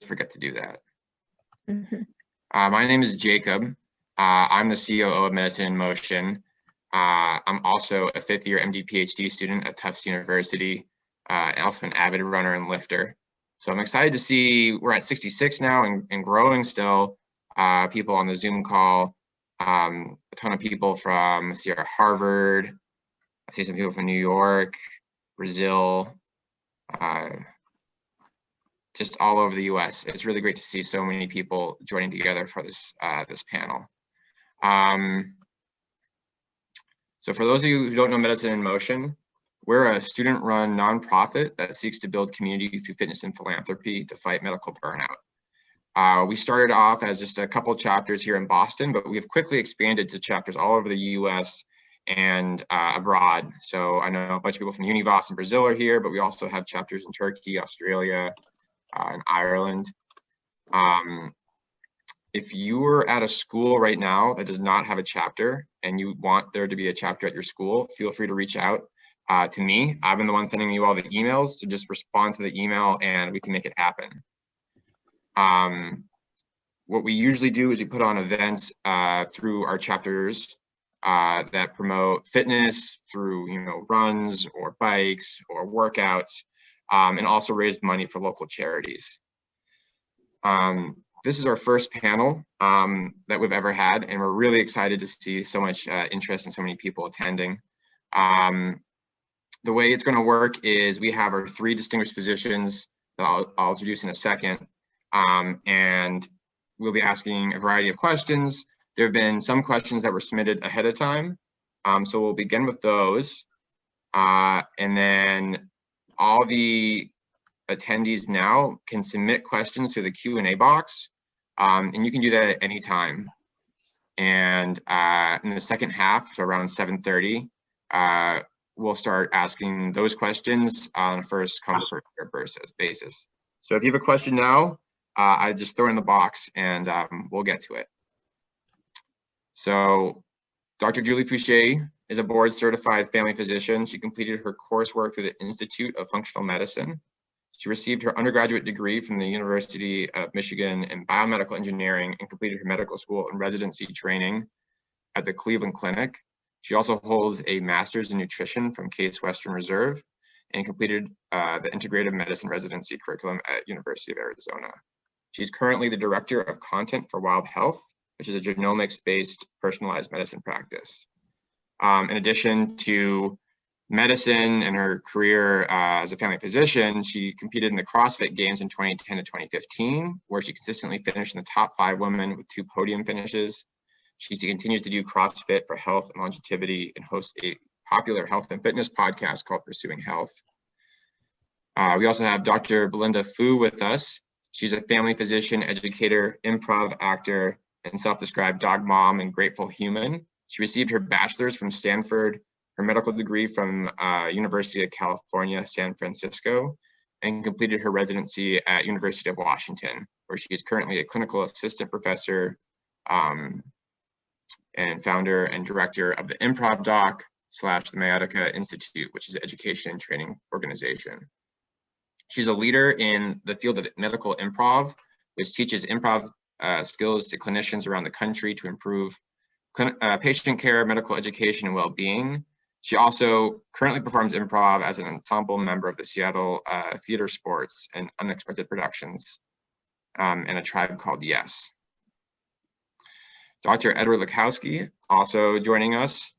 forget to do that. Mhm. My name is Jacob. I'm the COO of Medicine in Motion. I'm also a 5th-year MD PhD student at Tufts University, and also an avid runner and lifter. So I'm excited to see we're at 66 now and growing still. People on the Zoom call, a ton of people from Harvard. I see some people from New York, Brazil, just all over the US. It's really great to see so many people joining together for this panel. So for those of you who don't know Medicine in Motion, we're a student-run nonprofit that seeks to build community through fitness and philanthropy to fight medical burnout. We started off as just a couple chapters here in Boston, but we've quickly expanded to chapters all over the US and abroad. So I know a bunch of people from Univos in Brazil are here, but we also have chapters in Turkey, Australia, and Ireland. If you are at a school right now that does not have a chapter and you want there to be a chapter at your school, feel free to reach out to me. I've been the one sending you all the emails, so just respond to the email and we can make it happen. What we usually do is we put on events through our chapters that promote fitness through, runs or bikes or workouts, and also raise money for local charities. This is our first panel that we've ever had, and we're really excited to see so much interest and so many people attending. The way it's going to work is we have our 3 distinguished physicians that I'll introduce in a second, and we'll be asking a variety of questions. There have been some questions that were submitted ahead of time, so we'll begin with those, and then all the attendees now can submit questions to the Q&A box, and you can do that at any time. And in the second half, so around 7:30, we'll start asking those questions on a first come first served basis. So if you have a question now, I just throw it in the box and we'll get to it. So Dr. Julie Foucher is a board certified family physician. She completed her coursework through the Institute of Functional Medicine. She received her undergraduate degree from the University of Michigan in biomedical engineering and completed her medical school and residency training at the Cleveland Clinic. She also holds a master's in nutrition from Case Western Reserve and completed the integrative medicine residency curriculum at University of Arizona. She's currently the director of content for Wild Health, which is a genomics-based personalized medicine practice. In addition to medicine and her career as a family physician, she competed in the CrossFit Games in 2010 to 2015, where she consistently finished in the top 5 women with 2 podium finishes. She continues to do CrossFit for health and longevity and hosts a popular health and fitness podcast called Pursuing Health. We also have Dr. Belinda Fu with us. She's a family physician, educator, improv actor, and self-described dog mom and grateful human. She received her bachelor's from Stanford, her medical degree from University of California, San Francisco, and completed her residency at University of Washington, where she is currently a clinical assistant professor and founder and director of the Improv Doc / the Mayotica Institute, which is an education and training organization. She's a leader in the field of medical improv, which teaches improv skills to clinicians around the country to improve patient care, medical education, and well-being. She also currently performs improv as an ensemble member of the Seattle Theater Sports and Unexpected Productions and a tribe called Yes. Dr. Edward Laskowski, also joining us,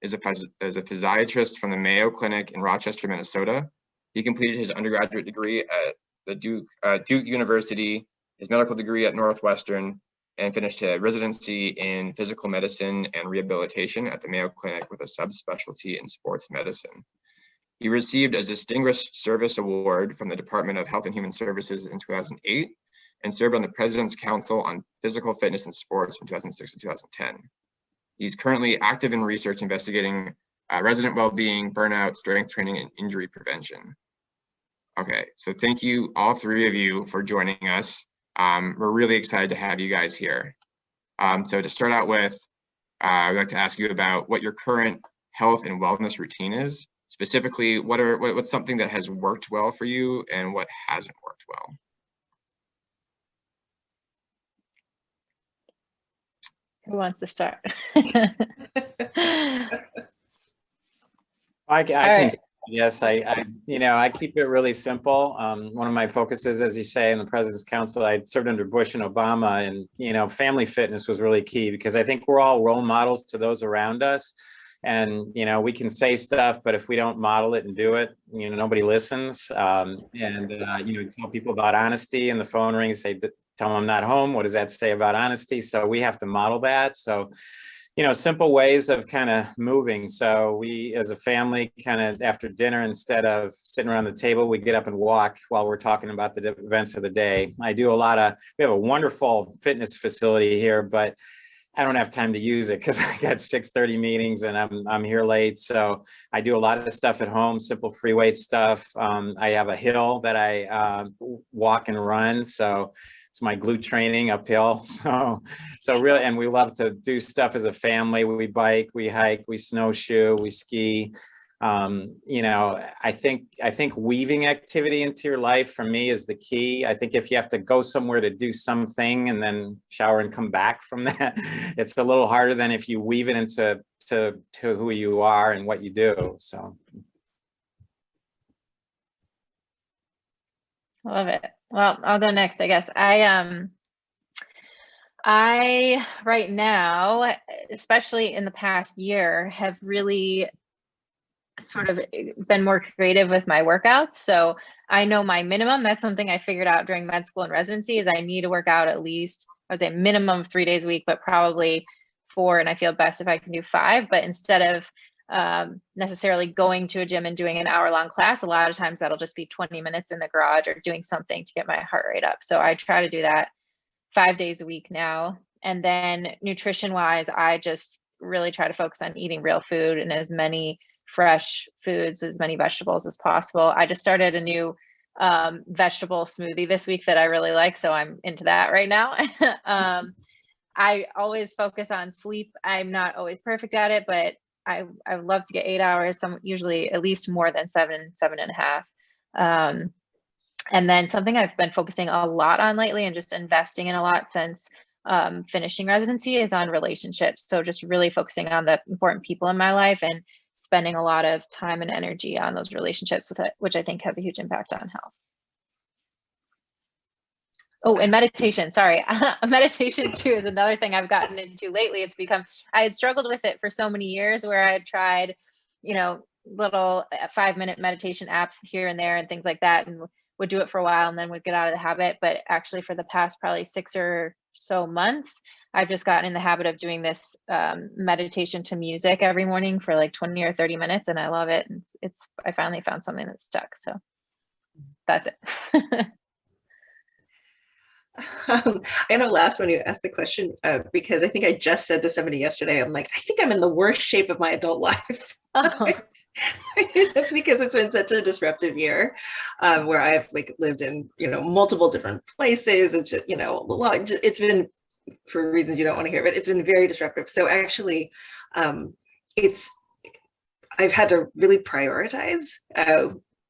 is a physiatrist from the Mayo Clinic in Rochester, Minnesota. He completed his undergraduate degree at the Duke University, his medical degree at Northwestern, and finished a residency in physical medicine and rehabilitation at the Mayo Clinic with a subspecialty in sports medicine. He received a Distinguished Service Award from the Department of Health and Human Services in 2008 and served on the President's Council on Physical Fitness and Sports from 2006 to 2010. He's currently active in research investigating resident well-being, burnout, strength training, and injury prevention. Okay, so thank you all 3 of you for joining us. We're really excited to have you guys here. So to start out with, I'd like to ask you about what your current health and wellness routine is. Specifically, what's something that has worked well for you and what hasn't worked well? Who wants to start? I can, right. yes, I keep it really simple. One of my focuses, as you say, in the President's Council, I served under Bush and Obama, and, family fitness was really key because I think we're all role models to those around us. And, we can say stuff, but if we don't model it and do it, nobody listens. Tell people about honesty, and the phone rings, tell them I'm not home. What does that say about honesty? So we have to model that. So, simple ways of kind of moving. So we, as a family, kind of after dinner, instead of sitting around the table, we get up and walk while we're talking about the events of the day. We have a wonderful fitness facility here, but I don't have time to use it because I got 6:30 meetings and I'm here late. So I do a lot of stuff at home, simple free weight stuff. I have a hill that I walk and run. So it's my glute training uphill. So really, and we love to do stuff as a family. We bike, we hike, we snowshoe, we ski. I think weaving activity into your life for me is the key. I think if you have to go somewhere to do something and then shower and come back from that, it's a little harder than if you weave it into who you are and what you do. So. I love it. Well, I'll go next, I guess. I right now, especially in the past year, have really sort of been more creative with my workouts. So I know my minimum. That's something I figured out during med school and residency is I need to work out at least, I would say minimum of 3 days a week, but probably 4. And I feel best if I can do 5. But instead of necessarily going to a gym and doing an hour-long class, a lot of times that'll just be 20 minutes in the garage or doing something to get my heart rate up. So I try to do that 5 days a week now. And then nutrition-wise, I just really try to focus on eating real food and as many fresh foods, as many vegetables as possible. I just started a new vegetable smoothie this week that I really like, so I'm into that right now. I always focus on sleep. I'm not always perfect at it, but I would love to get 8 hours, usually at least more than 7.5. And then something I've been focusing a lot on lately and just investing in a lot since finishing residency is on relationships. So just really focusing on the important people in my life and spending a lot of time and energy on those relationships with it, which I think has a huge impact on health. Oh, and meditation, sorry. Meditation too is another thing I've gotten into lately. I had struggled with it for so many years where I had tried, little 5-minute meditation apps here and there and things like that, and would do it for a while and then would get out of the habit. But actually for the past probably 6 or so months, I've just gotten in the habit of doing this meditation to music every morning for like 20 or 30 minutes. And I love it. And I finally found something that stuck. So that's it. I know laughed when you asked the question because I think I just said to somebody yesterday, I'm like, I think I'm in the worst shape of my adult life. Oh. Just because it's been such a disruptive year where I've lived in, multiple different places. It's just, it's been, for reasons you don't want to hear, but it's been very disruptive. So actually, I've had to really prioritize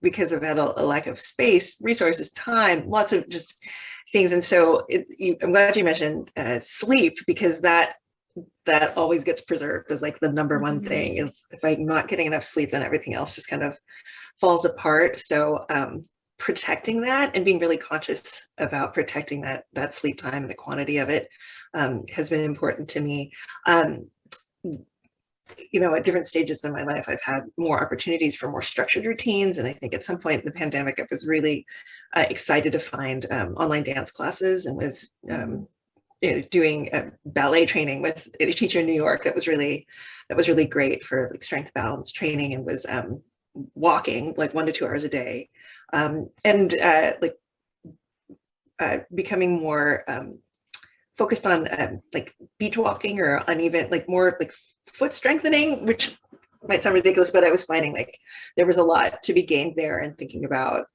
because I've had a lack of space, resources, time, lots of just things. And so I'm glad you mentioned sleep, because that always gets preserved as like the number one thing. If I'm not getting enough sleep, then everything else just kind of falls apart. So protecting that and being really conscious about protecting that sleep time and the quantity of it has been important to me. At different stages in my life, I've had more opportunities for more structured routines. And I think at some point in the pandemic, I was really excited to find online dance classes and was doing ballet training with a teacher in New York that was really great for strength balance training, and was walking like 1 to 2 hours a day, and becoming more focused on beach walking or uneven, more foot strengthening, which might sound ridiculous, but I was finding there was a lot to be gained there, and thinking about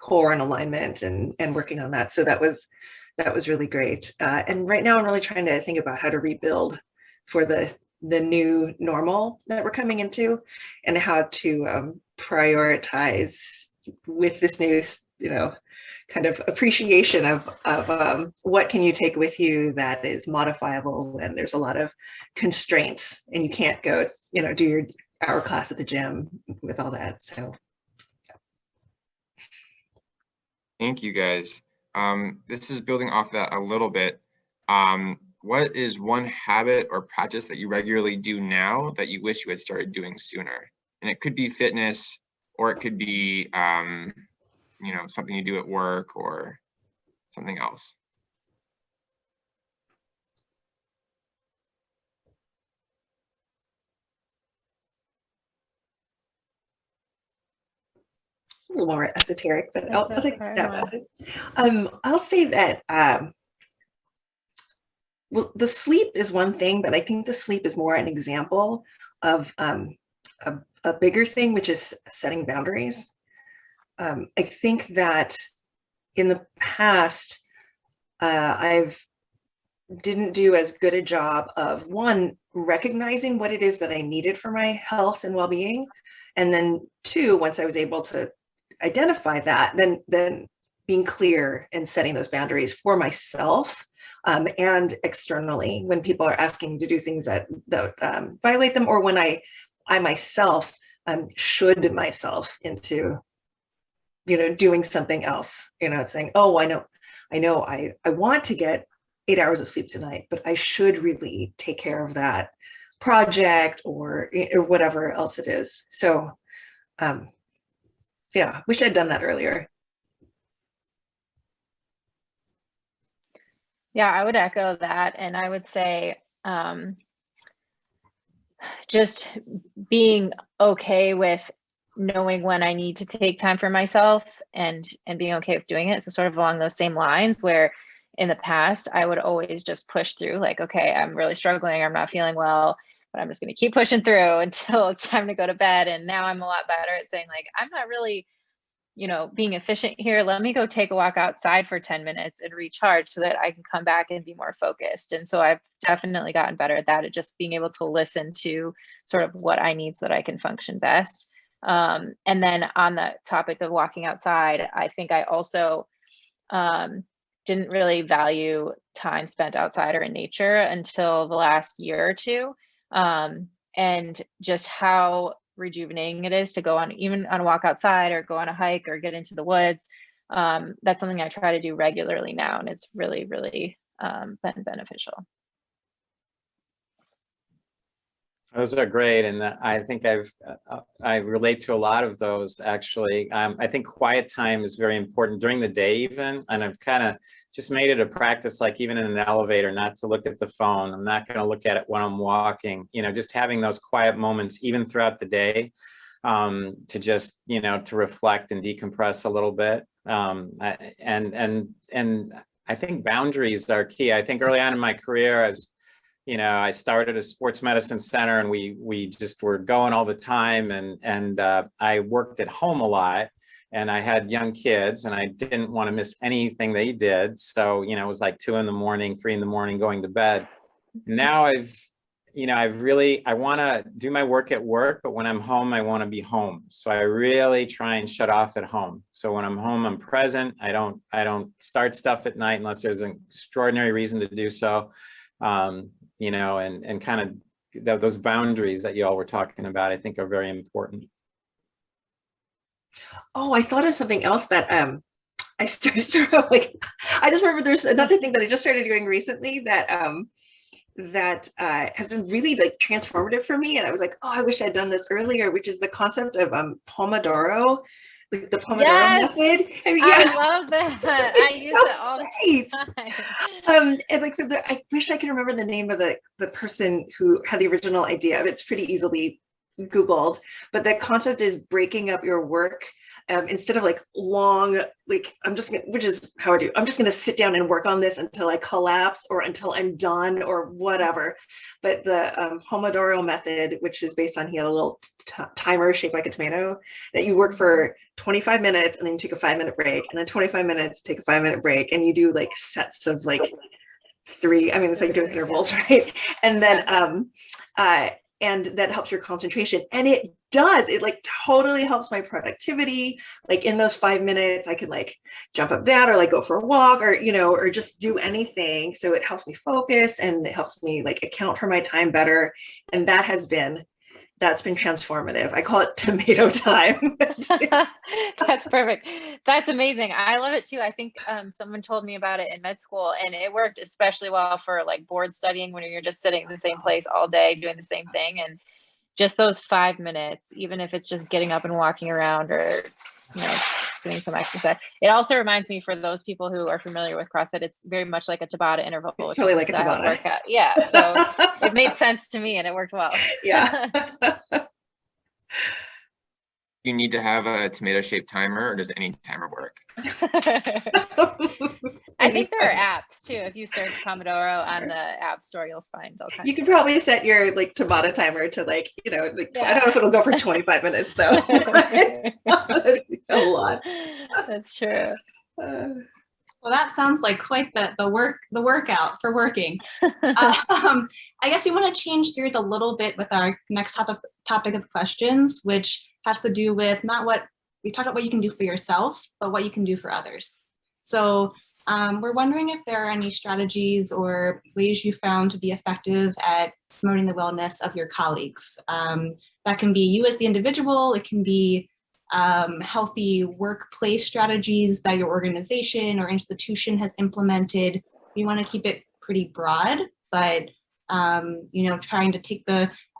core and alignment and working on that. So that was really great. And right now I'm really trying to think about how to rebuild for the new normal that we're coming into, and how to prioritize, with this new, kind of appreciation of what can you take with you that is modifiable, and there's a lot of constraints, and you can't go, do your hour class at the gym with all that. So thank you guys. This is building off that a little bit. What is one habit or practice that you regularly do now that you wish you had started doing sooner? And it could be fitness, or it could be something you do at work or something else. it's a little more esoteric, but I'll take a stab at it. I'll say that, well, the sleep is one thing, but I think the sleep is more an example of a bigger thing, which is setting boundaries. I think that in the past, I've didn't do as good a job of, one, recognizing what it is that I needed for my health and well-being, and then two, once I was able to identify that, then being clear and setting those boundaries for myself and externally when people are asking me to do things that violate them, or when I myself should myself into doing something else, saying, oh, I know I want to get 8 hours of sleep tonight, but I should really take care of that project or whatever else it is. So yeah, wish I'd done that earlier. Yeah, I would echo that. And I would say just being okay with knowing when I need to take time for myself and being okay with doing it. So sort of along those same lines, where in the past, I would always just push through, like, okay, I'm really struggling, I'm not feeling well, but I'm just going to keep pushing through until it's time to go to bed. And now I'm a lot better at saying, like, I'm not really being efficient here. Let me go take a walk outside for 10 minutes and recharge so that I can come back and be more focused. And so I've definitely gotten better at that, at just being able to listen to sort of what I need so that I can function best. And then on the topic of walking outside, I think I also didn't really value time spent outside or in nature until the last year or two. And just how rejuvenating it is to go on, even on a walk outside or go on a hike or get into the woods. That's something I try to do regularly now, and it's really, really been beneficial. Those are great, and I think I relate to a lot of those, actually. I think quiet time is very important during the day even, and I've kind of just made it a practice, like even in an elevator, not to look at the phone. I'm not going to look at it when I'm walking, just having those quiet moments even throughout the day, to just, to reflect and decompress a little bit. And I think boundaries are key. I think early on in my career, I started a sports medicine center, and we just were going all the time, and I worked at home a lot, and I had young kids, and I didn't want to miss anything they did. So, it was like 2 a.m, 3 a.m, going to bed. Now I want to do my work at work, but when I'm home, I want to be home. So I really try and shut off at home. So when I'm home, I'm present. I don't start stuff at night unless there's an extraordinary reason to do so. And kind of those boundaries that you all were talking about, I think are very important. Oh, I thought of something else that I started like, I just remember there's another thing that I just started doing recently that has been really like transformative for me. And I was like, oh, I wish I'd done this earlier, which is the concept of Pomodoro, like the Pomodoro method. I love that. I use it all the time. And like I wish I could remember the name of the person who had the original idea. It's pretty easily Googled, but the concept is breaking up your work instead of like long, like I'm just gonna sit down and work on this until I collapse or until I'm done or whatever. But the Pomodoro method, which is based on, he had a little timer shaped like a tomato, that you work for 25 minutes and then you take a 5-minute break, and then 25 minutes, take a 5-minute break, and you do like sets of like 3, it's like doing intervals, right? And then and that helps your concentration. And it does, it like totally helps my productivity. Like in those 5 minutes, I can like jump up, down, or like go for a walk, or, you know, or just do anything. So it helps me focus, and it helps me like account for my time better. And that's been transformative. I call it tomato time. That's perfect. That's amazing. I love it too. I think someone told me about it in med school, and it worked especially well for like board studying when you're just sitting in the same place all day doing the same thing. And just those 5 minutes, even if it's just getting up and walking around, or, you know, doing some exercise. It also reminds me, for those people who are familiar with CrossFit, it's very much like a Tabata interval. It's totally like a Tabata workout. Yeah. So it made sense to me, and it worked well. Yeah. You need to have a tomato-shaped timer, or does any timer work? I think there are apps too. If you search Pomodoro on the App Store, you'll find all kinds. You can probably set your like Tabata timer to like, you know, like, I don't know if it'll go for 25 minutes though. It's a lot. That's true. Well, that sounds like quite the workout for working. I guess we want to change gears a little bit with our next topic of questions, which has to do with not what we talked about, what you can do for yourself, but what you can do for others. So we're wondering if there are any strategies or ways you found to be effective at promoting the wellness of your colleagues. That can be you as the individual. It can be healthy workplace strategies that your organization or institution has implemented. We want to keep it pretty broad, but you know, trying to take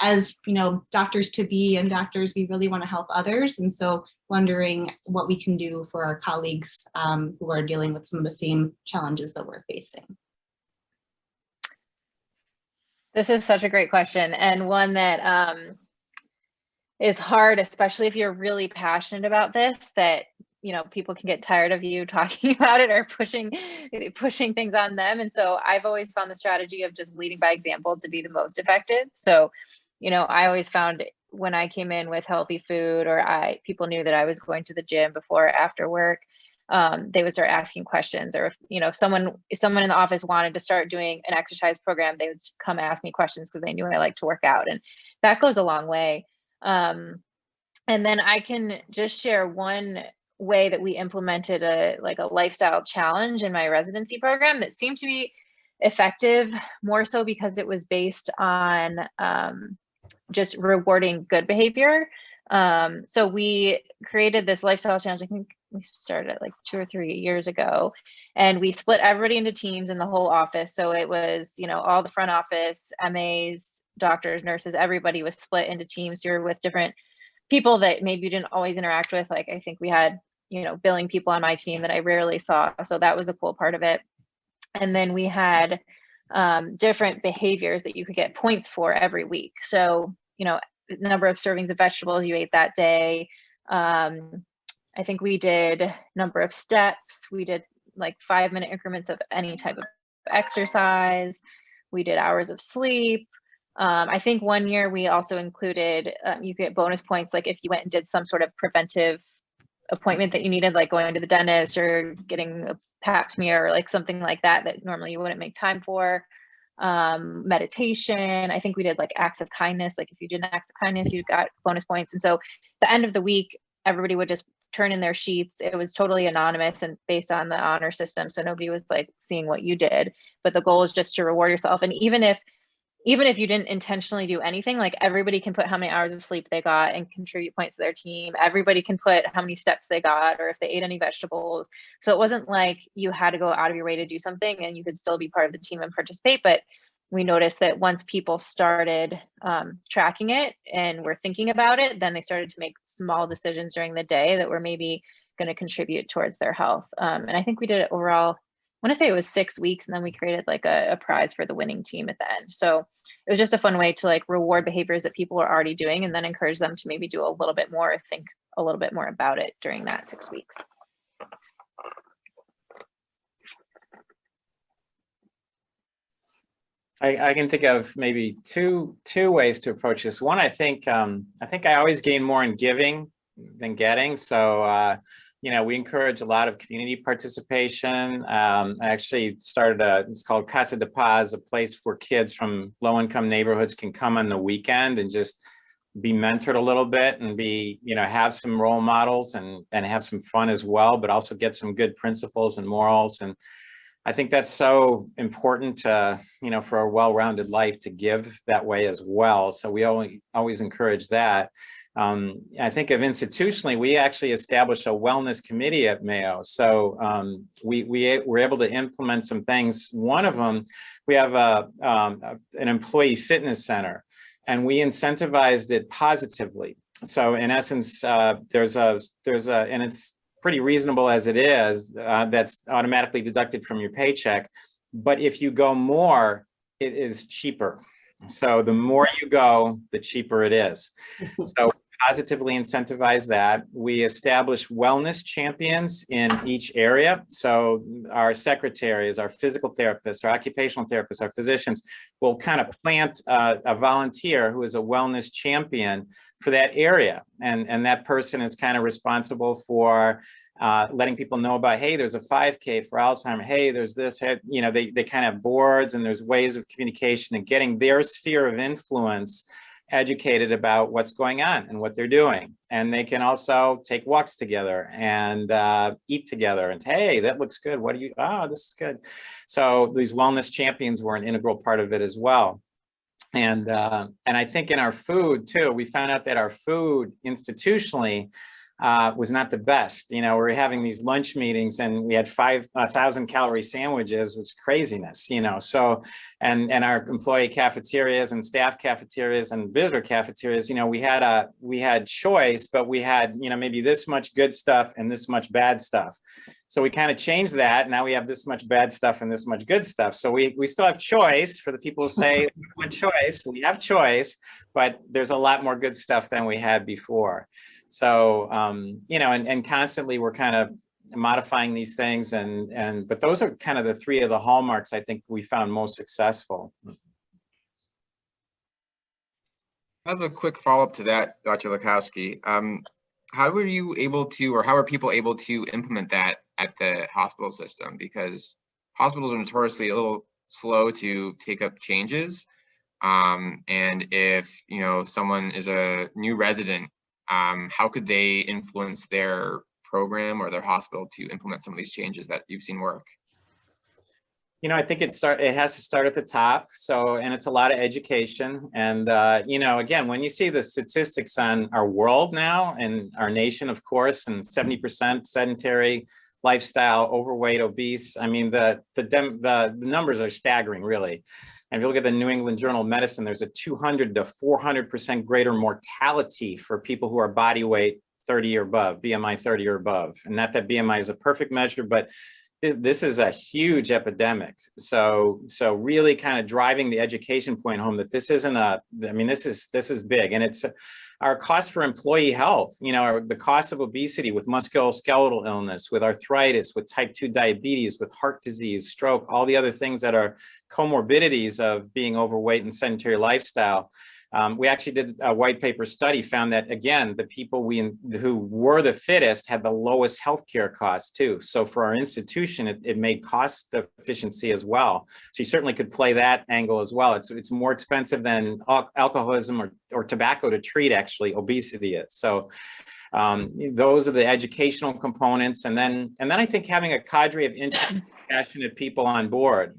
as you know, doctors to be and doctors, we really want to help others, and so wondering what we can do for our colleagues who are dealing with some of the same challenges that we're facing. This is such a great question, and one that is hard, especially if you're really passionate about this, that, you know, people can get tired of you talking about it or pushing things on them. And so I've always found the strategy of just leading by example to be the most effective. So, you know, I always found when I came in with healthy food, or people knew that I was going to the gym before or after work, they would start asking questions. Or if, you know, if someone in the office wanted to start doing an exercise program, they would come ask me questions because they knew I liked to work out. And that goes a long way. And then I can just share one way that we implemented a lifestyle challenge in my residency program that seemed to be effective, more so because it was based on just rewarding good behavior. So we created this lifestyle challenge. I think we started it like 2 or 3 years ago, and we split everybody into teams in the whole office. So it was, you know, all the front office, MAs, doctors, nurses, everybody was split into teams. You're with different people that maybe you didn't always interact with. Like I think we had, you know, billing people on my team that I rarely saw. So that was a cool part of it. And then we had different behaviors that you could get points for every week. So, you know, number of servings of vegetables you ate that day. I think we did number of steps. We did like 5-minute increments of any type of exercise. We did hours of sleep. I think one year we also included, you get bonus points, like if you went and did some sort of preventive appointment that you needed, like going to the dentist or getting a pap smear or like something like that, that normally you wouldn't make time for. Meditation. I think we did like acts of kindness. Like if you did an acts of kindness, you got bonus points. And so the end of the week, everybody would just turn in their sheets. It was totally anonymous and based on the honor system. So nobody was like seeing what you did, but the goal is just to reward yourself. And even if you didn't intentionally do anything, like everybody can put how many hours of sleep they got and contribute points to their team. Everybody can put how many steps they got or if they ate any vegetables. So it wasn't like you had to go out of your way to do something and you could still be part of the team and participate. But we noticed that once people started tracking it and were thinking about it, then they started to make small decisions during the day that were maybe going to contribute towards their health. And I think we did it overall, I want to say it was 6 weeks, and then we created like a prize for the winning team at the end. So it was just a fun way to like reward behaviors that people were already doing and then encourage them to maybe do a little bit more, or think a little bit more about it during that 6 weeks. I can think of maybe two ways to approach this. One, I think I always gain more in giving than getting. So we encourage a lot of community participation. I actually started it's called Casa de Paz, a place where kids from low-income neighborhoods can come on the weekend and just be mentored a little bit and be, have some role models and have some fun as well, but also get some good principles and morals. And I think that's so important to, for a well-rounded life to give that way as well. So we always encourage that. I think of institutionally, we actually established a wellness committee at Mayo. So we were able to implement some things. One of them, we have an employee fitness center, and we incentivized it positively. So in essence, there's a, and it's pretty reasonable as it is, that's automatically deducted from your paycheck. But if you go more, it is cheaper. So the more you go, the cheaper it is. So positively incentivize that. We establish wellness champions in each area. So our secretaries, our physical therapists, our occupational therapists, our physicians will kind of plant a volunteer who is a wellness champion for that area. And that person is kind of responsible for letting people know about, hey, there's a 5K for Alzheimer's. Hey, there's this, they kind of have boards, and there's ways of communication and getting their sphere of influence educated about what's going on and what they're doing. And they can also take walks together and eat together and, hey, that looks good. What do you, oh, this is good. So these wellness champions were an integral part of it as well. And I think in our food too, we found out that our food institutionally was not the best. We were having these lunch meetings and we had 5,000 calorie sandwiches, which is craziness, so, and our employee cafeterias and staff cafeterias and visitor cafeterias, we had choice, but we had, maybe this much good stuff and this much bad stuff. So we kind of changed that. Now we have this much bad stuff and this much good stuff. So we still have choice for the people who say we want choice. We have choice, but there's a lot more good stuff than we had before. So, and constantly we're kind of modifying these things but those are kind of the three of the hallmarks I think we found most successful. I have a quick follow-up to that, Dr. Laskowski. How were you able to, or how are people able to implement that at the hospital system? Because hospitals are notoriously a little slow to take up changes. And if, someone is a new resident, how could they influence their program or their hospital to implement some of these changes that you've seen work? I think it has to start at the top. So, and it's a lot of education. And, again, when you see the statistics on our world now and our nation, of course, and 70% sedentary lifestyle, overweight, obese, I mean, the numbers are staggering, really. And if you look at the New England Journal of Medicine, there's a 200 to 400% greater mortality for people who are body weight 30 or above, BMI 30 or above. And not that BMI is a perfect measure, but this is a huge epidemic. So really kind of driving the education point home that this isn't this is big. And it's our cost for employee health, the cost of obesity with musculoskeletal illness, with arthritis, with type 2 diabetes, with heart disease, stroke, all the other things that are comorbidities of being overweight and sedentary lifestyle. We actually did a white paper study, found that, again, the people who were the fittest had the lowest healthcare costs too. So for our institution, it made cost efficiency as well. So you certainly could play that angle as well. It's more expensive than alcoholism or tobacco to treat, actually, obesity is. So those are the educational components. And then I think having a cadre of passionate people on board.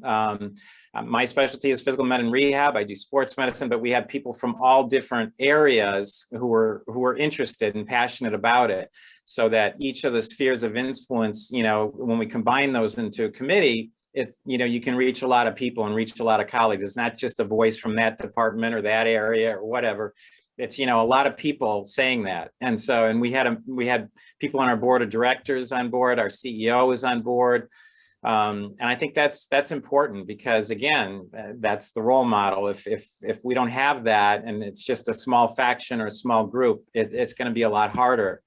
My specialty is physical med and rehab. I do sports medicine, but we have people from all different areas who are interested and passionate about it, so that each of the spheres of influence, when we combine those into a committee, it's, you can reach a lot of people and reach a lot of colleagues. It's not just a voice from that department or that area or whatever. It's, a lot of people saying that. And we had people on our board of directors on board, our CEO is on board. And I think that's important, because again, that's the role model. If we don't have that, and it's just a small faction or a small group, it's going to be a lot harder.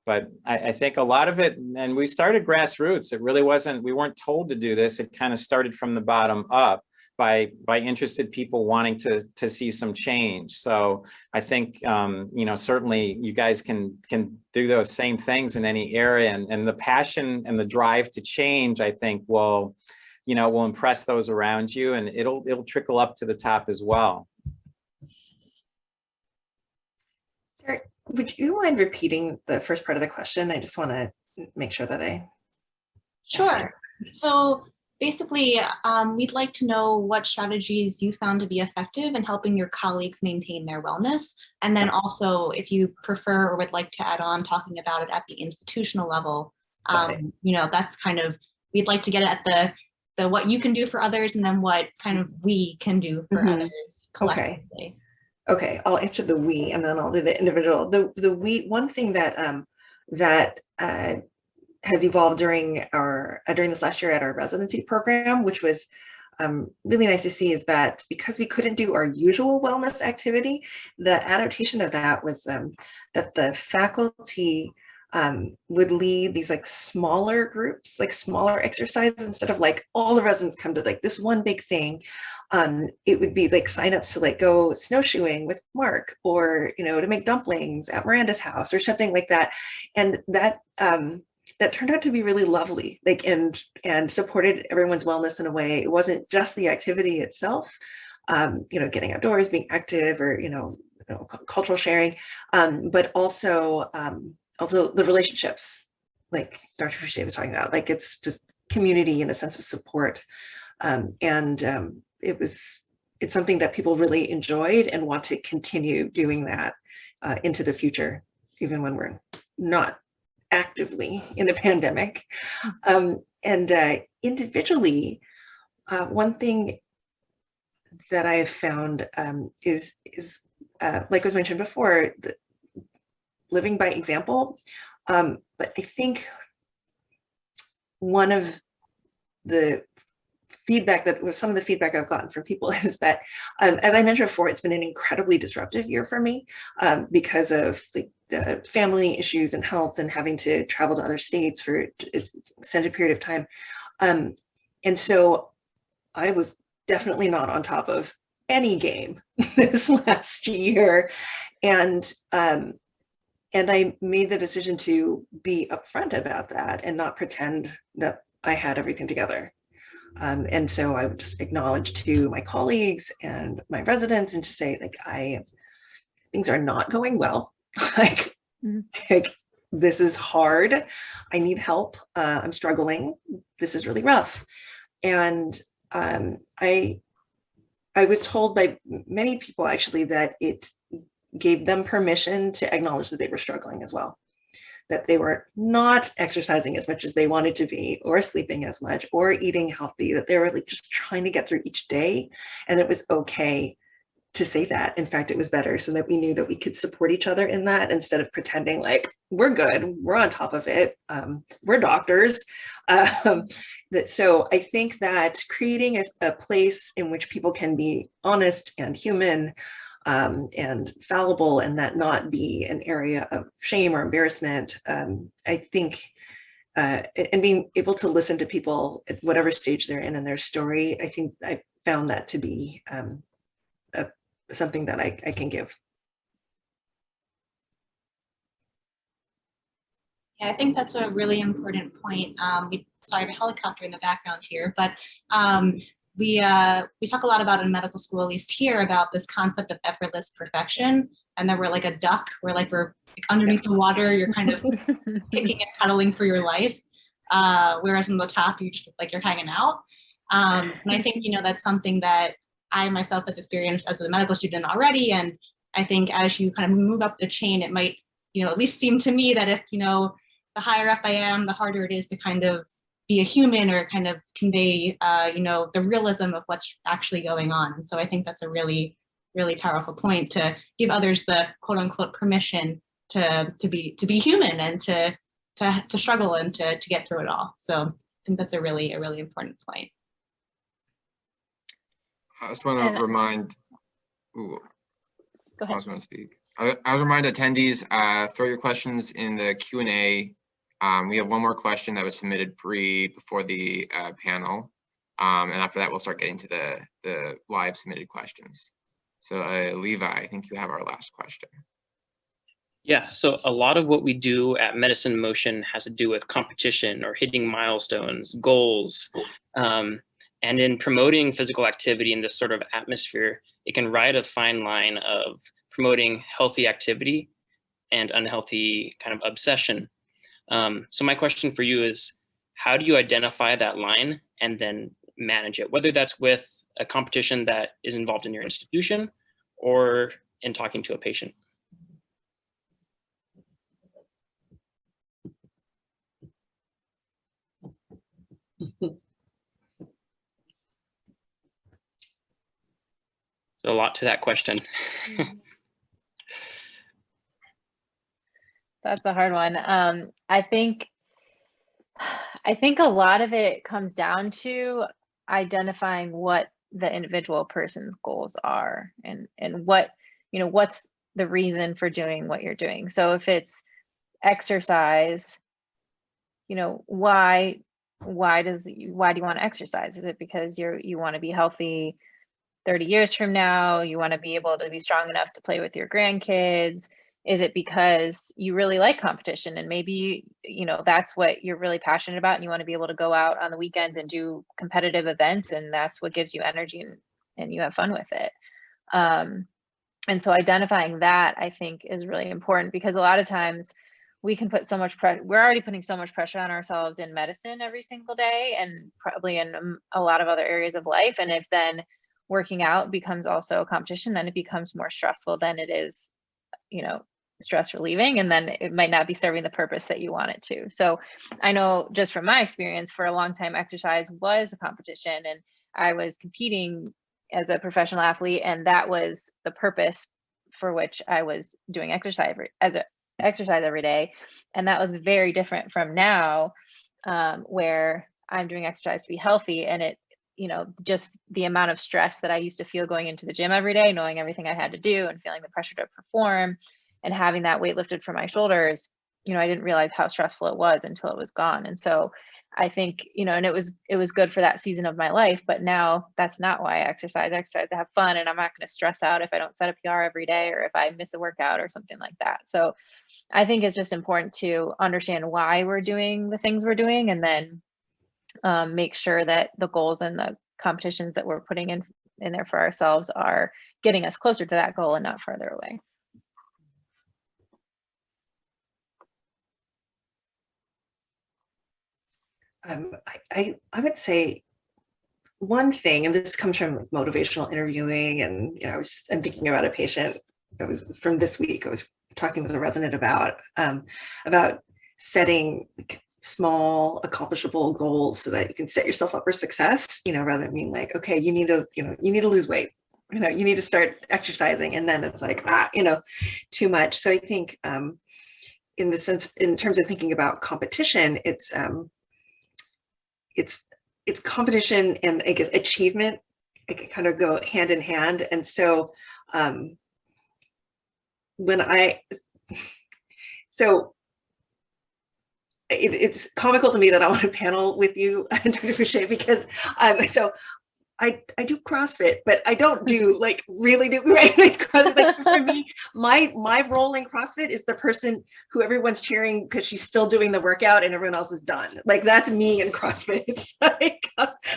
But I think a lot of it, and we started grassroots. It really wasn't, we weren't told to do this. It kind of started from the bottom up. by interested people wanting to see some change. So I think, you know, certainly you guys can do those same things in any area, and the passion and the drive to change, I think will, you know, will impress those around you, and it'll trickle up to the top as well. Sarah, would you mind repeating the first part of the question? I just want to make sure that I. Sure. So basically, we'd like to know what strategies you found to be effective in helping your colleagues maintain their wellness. And then also, if you prefer or would like to add on talking about it at the institutional level, you know, that's kind of, we'd like to get at the what you can do for others, and then what kind of we can do for others collectively. Okay, I'll answer the we, and then I'll do the individual. The we, one thing that has evolved during this last year at our residency program, which was really nice to see, is that because we couldn't do our usual wellness activity, the adaptation of that was that the faculty would lead these like smaller groups, like smaller exercises, instead of like all the residents come to like this one big thing. It would be like signups to like go snowshoeing with Mark, or, you know, to make dumplings at Miranda's house or something like that. And that that turned out to be really lovely, like, and supported everyone's wellness in a way. It wasn't just the activity itself, you know, getting outdoors, being active, or, you know, cultural sharing, but also the relationships, like Dr. Foucher was talking about. Like, it's just community and a sense of support, it's something that people really enjoyed and want to continue doing that into the future, even when we're not actively in a pandemic. Individually, one thing that I have found is like was mentioned before, living by example. But I think one of the feedback some of the feedback I've gotten from people is that, as I mentioned before, it's been an incredibly disruptive year for me because of the family issues and health, and having to travel to other states for an extended period of time. And so I was definitely not on top of any game this last year. And I made the decision to be upfront about that and not pretend that I had everything together. And so I would just acknowledge to my colleagues and my residents, and to say, like, things are not going well. like this is hard. I need help. I'm struggling. This is really rough. And I was told by many people, actually, that it gave them permission to acknowledge that they were struggling as well, that they were not exercising as much as they wanted to be, or sleeping as much, or eating healthy, that they were like just trying to get through each day. And it was okay to say that. In fact, it was better, so that we knew that we could support each other in that, instead of pretending like we're good, we're on top of it, we're doctors. So I think that creating a place in which people can be honest and human, and fallible, and that not be an area of shame or embarrassment, I think, and being able to listen to people at whatever stage they're in their story, I think I found that to be something that I can give. Yeah, I think that's a really important point. Sorry, I have a helicopter in the background here, but we talk a lot about in medical school, at least here, about this concept of effortless perfection, and that we're like a duck, we're like underneath the water, you're kind of picking and cuddling for your life, whereas on the top you just look like you're hanging out. And I think, you know, that's something that I myself has experienced as a medical student already, and I think as you kind of move up the chain, it might, you know, at least seem to me that if, you know, the higher up I am, the harder it is to kind of be a human, or kind of convey, you know, the realism of what's actually going on. And so I think that's a really, really powerful point, to give others the quote unquote permission to be human, and to struggle, and to get through it all. So I think that's a really important point. I just want to remind, Go ahead. I was going to speak. I was remind attendees, throw your questions in the Q&A. We have one more question that was submitted before the panel. And after that, we'll start getting to the live submitted questions. So Levi, I think you have our last question. Yeah, so a lot of what we do at Medicine in Motion has to do with competition or hitting milestones, goals. And in promoting physical activity in this sort of atmosphere, it can ride a fine line of promoting healthy activity and unhealthy kind of obsession. So my question for you is, how do you identify that line and then manage it, whether that's with a competition that is involved in your institution or in talking to a patient? So a lot to that question. That's a hard one. I think a lot of it comes down to identifying what the individual person's goals are and what, what's the reason for doing what you're doing. So if it's exercise, why do you want to exercise? Is it because you want to be healthy 30 years from now? You want to be able to be strong enough to play with your grandkids? Is it because you really like competition and maybe, that's what you're really passionate about and you want to be able to go out on the weekends and do competitive events and that's what gives you energy and you have fun with it? And so identifying that, I think, is really important because a lot of times we can put so much pressure. We're already putting so much pressure on ourselves in medicine every single day and probably in a lot of other areas of life. And if then working out becomes also a competition, then it becomes more stressful than it is, stress relieving, and then it might not be serving the purpose that you want it to. So I know just from my experience, for a long time, exercise was a competition and I was competing as a professional athlete, and that was the purpose for which I was doing exercise every day. And that looks very different from now, where I'm doing exercise to be healthy, and it, just the amount of stress that I used to feel going into the gym every day, knowing everything I had to do and feeling the pressure to perform and having that weight lifted from my shoulders, I didn't realize how stressful it was until it was gone. And so I think, and it was good for that season of my life, but now that's not why I exercise. I exercise to have fun, and I'm not going to stress out if I don't set a PR every day or if I miss a workout or something like that. So I think it's just important to understand why we're doing the things we're doing, and then make sure that the goals and the competitions that we're putting in there for ourselves are getting us closer to that goal and not further away. I would say one thing, and this comes from motivational interviewing, and I'm thinking about a patient that was from this week. I was talking with a resident about setting small accomplishable goals so that you can set yourself up for success, rather than being like, okay, you need to lose weight, you need to start exercising, and then it's like, too much. So I think in terms of thinking about competition, it's competition and I guess achievement, it can kind of go hand in hand. And so it's comical to me that I want to panel with you, Dr. Foucher, because I do CrossFit, but I don't do really do right CrossFit. Like, so for me, my role in CrossFit is the person who everyone's cheering because she's still doing the workout and everyone else is done. Like, that's me in CrossFit. It's like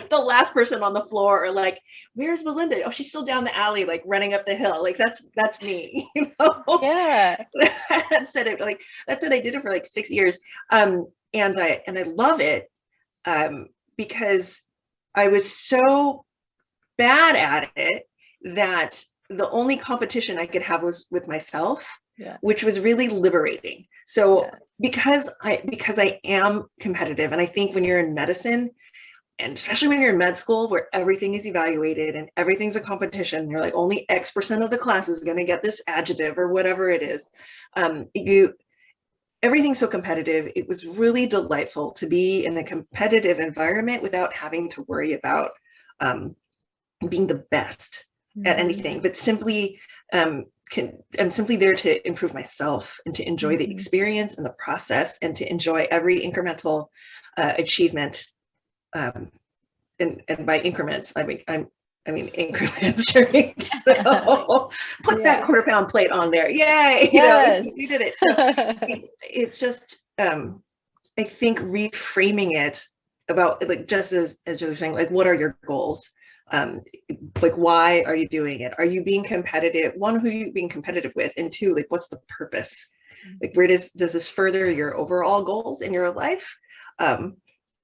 the last person on the floor, or like, where's Belinda? Oh, she's still down the alley, like running up the hill. Like, that's me. Yeah. That's what I did it for like 6 years. And I love it because I was so bad at it that the only competition I could have was with myself, which was really liberating. So because I am competitive, and I think when you're in medicine, and especially when you're in med school where everything is evaluated and everything's a competition, you're like, only X% of the class is going to get this adjective or whatever it is. Everything's so competitive. It was really delightful to be in a competitive environment without having to worry about being the best at anything, but simply I'm simply there to improve myself and to enjoy the experience and the process and to enjoy every incremental achievement and by increments, I mean increments, right? So put that quarter pound plate on there. Yay! Yes. We did it. So it's just, I think reframing it about, like, just as Joe was saying, like, what are your goals? Like, why are you doing it? Are you being competitive? One, who are you being competitive with? And two, like, what's the purpose? Like, where does this further your overall goals in your life?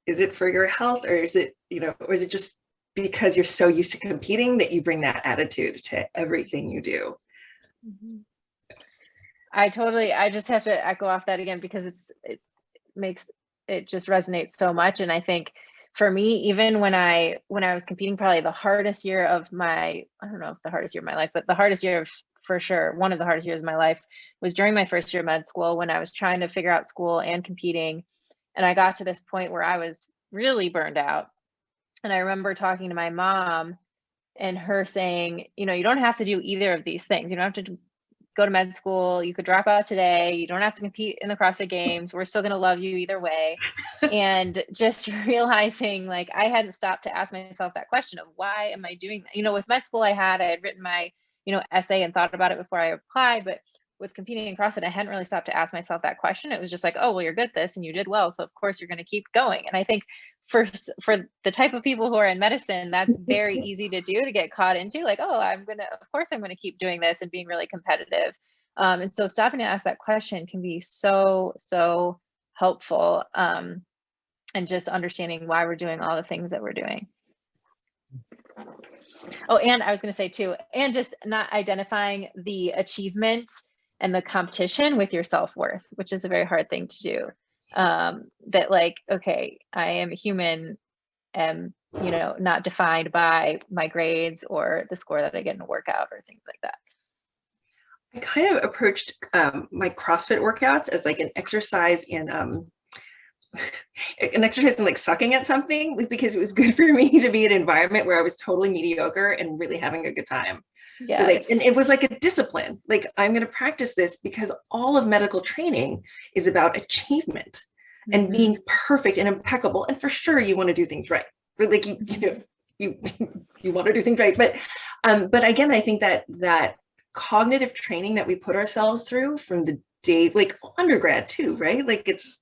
Is it for your health, or is it, or is it just because you're so used to competing that you bring that attitude to everything you do? I just have to echo off that again, because it just resonates so much. And I think for me, even when I was competing, probably the hardest year of my, I don't know if the hardest year of my life, but the hardest year for sure, one of the hardest years of my life was during my first year of med school, when I was trying to figure out school and competing. And I got to this point where I was really burned out. And I remember talking to my mom and her saying, you don't have to do either of these things. You don't have to go to med school. You could drop out today. You don't have to compete in the CrossFit Games. We're still going to love you either way. And just realizing, like, I hadn't stopped to ask myself that question of, why am I doing that? With med school, I had written my, essay and thought about it before I applied. But with competing in CrossFit, I hadn't really stopped to ask myself that question. It was just like, oh, well, you're good at this and you did well, so of course you're going to keep going. And I think for the type of people who are in medicine, that's very easy to do, to get caught into, like, oh, of course I'm going to keep doing this and being really competitive. And so stopping to ask that question can be so helpful, and just understanding why we're doing all the things that we're doing. Oh, and I was going to say too, and just not identifying the achievement and the competition with your self-worth, which is a very hard thing to do. That, like, okay, I am a human, and not defined by my grades or the score that I get in a workout or things like that. I kind of approached my CrossFit workouts as like an exercise in like sucking at something, because it was good for me to be in an environment where I was totally mediocre and really having a good time. Yeah. Like, and it was like a discipline. Like, I'm going to practice this because all of medical training is about achievement and being perfect and impeccable. And for sure, you want to do things right. Like, you want to do things right. But again, I think that cognitive training that we put ourselves through from the day, like undergrad too, right? Like, it's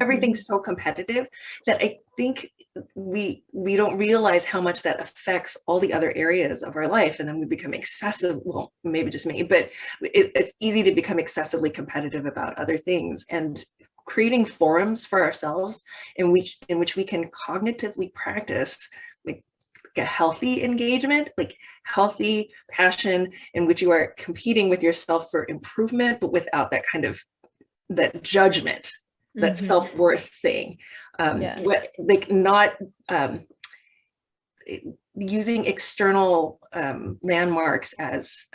everything's so competitive that I think we don't realize how much that affects all the other areas of our life. And then we become excessive, well, maybe just me, but it's easy to become excessively competitive about other things. And creating forums for ourselves in which we can cognitively practice like a healthy engagement, like healthy passion, in which you are competing with yourself for improvement, but without that kind of that judgment, that self-worth thing. Like, not using external landmarks as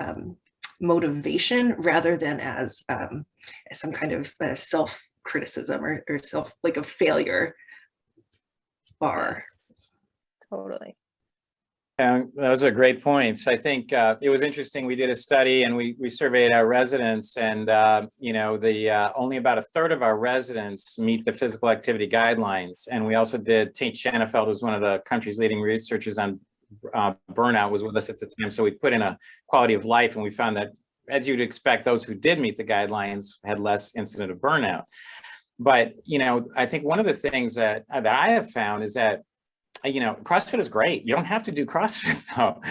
motivation, rather than as some kind of self-criticism or self, like a failure bar. Totally. Those are great points. I think it was interesting. We did a study and we surveyed our residents, and only about a third of our residents meet the physical activity guidelines. And we also did, Tate Shanafeld was one of the country's leading researchers on burnout, was with us at the time. So we put in a quality of life, and we found that, as you'd expect, those who did meet the guidelines had less incident of burnout. But, I think one of the things that I have found is that, CrossFit is great. You don't have to do CrossFit though.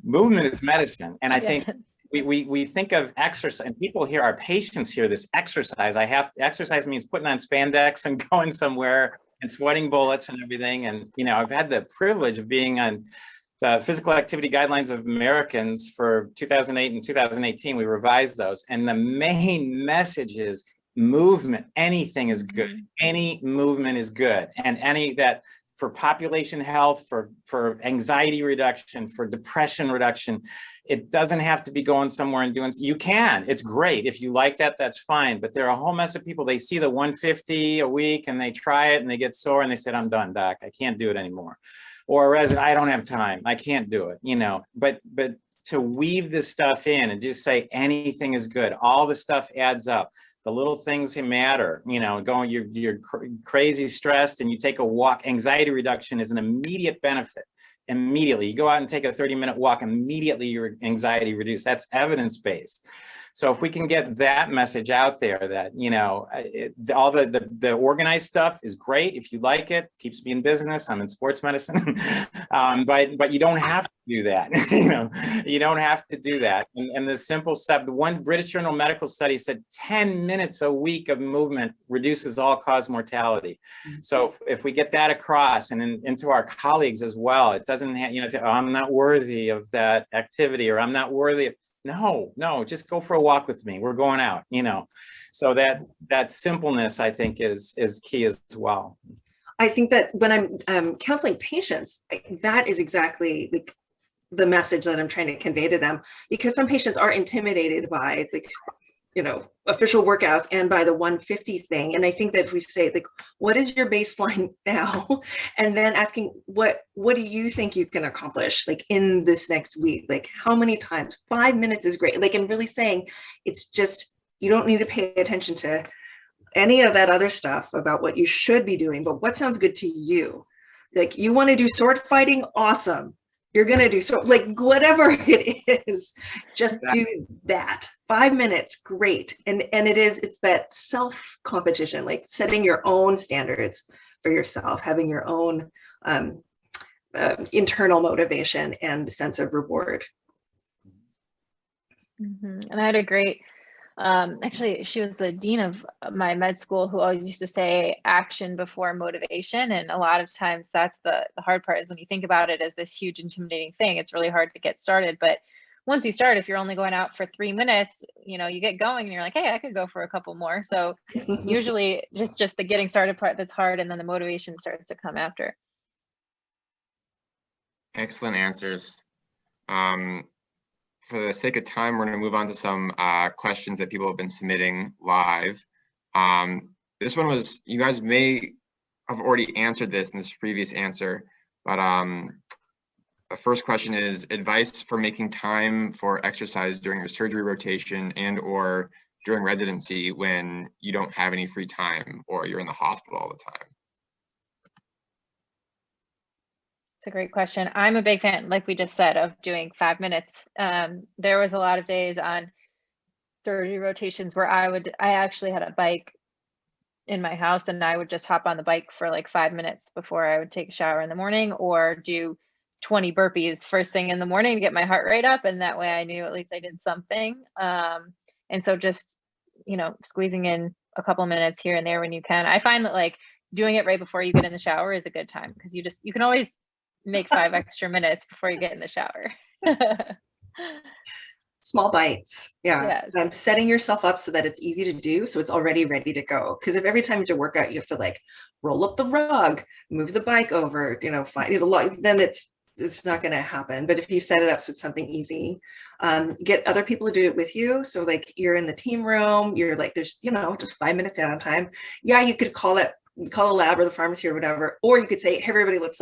Movement is medicine. And I think we think of exercise, and people here, our patients hear this exercise. Exercise means putting on spandex and going somewhere and sweating bullets and everything. And, I've had the privilege of being on the physical activity guidelines of Americans for 2008 and 2018. We revised those. And the main message is movement. Anything is good. Any movement is good. And for population health, for anxiety reduction, for depression reduction, it doesn't have to be going somewhere and doing. You can. It's great. If you like that, that's fine. But there are a whole mess of people. They see the 150 a week and they try it and they get sore and they said, I'm done, doc. I can't do it anymore. Or a resident, I don't have time. I can't do it. But to weave this stuff in and just say anything is good. All the stuff adds up. The little things matter, going, you're crazy stressed and you take a walk. Anxiety reduction is an immediate benefit. Immediately, you go out and take a 30-minute walk, immediately your anxiety reduced. That's evidence-based. So if we can get that message out there that, all the organized stuff is great. If you like it, keeps me in business. I'm in sports medicine, but you don't have to do that. You don't have to do that. And the simple stuff, the one British Journal Medical study said 10 minutes a week of movement reduces all-cause mortality. So if we get that across and into our colleagues as well, it doesn't have, I'm not worthy of that activity, or I'm not worthy of, no, just go for a walk with me. We're going out, So that simpleness, I think, is key as well. I think that when I'm counseling patients, that is exactly the message that I'm trying to convey to them, because some patients are intimidated by official workouts and by the 150 thing. And I think that if we say, what is your baseline now? And then asking, what do you think you can accomplish in this next week? How many times? 5 minutes is great. And really saying, it's just, you don't need to pay attention to any of that other stuff about what you should be doing, but what sounds good to you? You want to do sword fighting? Awesome. You're going to do so, whatever it is, just do that. 5 minutes, great. And it's that self competition, setting your own standards for yourself, having your own internal motivation and sense of reward. And I had a great, actually, she was the dean of my med school, who always used to say action before motivation. And a lot of times that's the hard part, is when you think about it as this huge intimidating thing, it's really hard to get started. But once you start, if you're only going out for 3 minutes, you get going and you're like, hey, I could go for a couple more. So usually just the getting started part that's hard, and then the motivation starts to come after. Excellent answers. For the sake of time, we're going to move on to some questions that people have been submitting live. This one was, you guys may have already answered this in this previous answer, but the first question is advice for making time for exercise during your surgery rotation and or during residency when you don't have any free time or you're in the hospital all the time. It's a great question. I'm a big fan, like we just said, of doing 5 minutes. There was a lot of days on surgery rotations where I actually had a bike in my house, and I would just hop on the bike for 5 minutes before I would take a shower in the morning, or do 20 burpees first thing in the morning to get my heart rate up. And that way I knew at least I did something. And so just, squeezing in a couple minutes here and there when you can. I find that doing it right before you get in the shower is a good time, because you can always make 5 extra minutes before you get in the shower. Small bites. Yeah. Yes. Setting yourself up so that it's easy to do, so it's already ready to go. Because if every time you work out, you have to roll up the rug, move the bike over, then it's not going to happen. But if you set it up so it's something easy, get other people to do it with you. So you're in the team room, you're there's, just 5 minutes downtime. Yeah, you could call a lab or the pharmacy or whatever, or you could say, hey, everybody, let's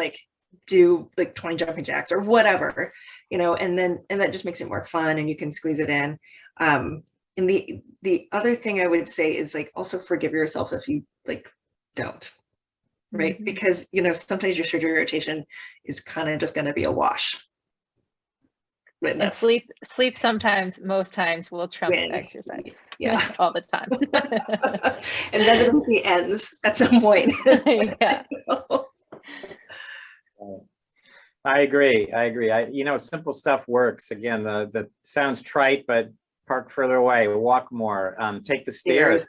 do 20 jumping jacks or whatever, and that just makes it more fun and you can squeeze it in. And the other thing I would say is also forgive yourself if you don't, right? Mm-hmm. Because, sometimes your surgery rotation is kind of just going to be a wash. And sleep most times will trump exercise. Yeah. All the time. And residency ends at some point. Yeah. I agree. Simple stuff works. Again, the sounds trite, but park further away, walk more, take the stairs.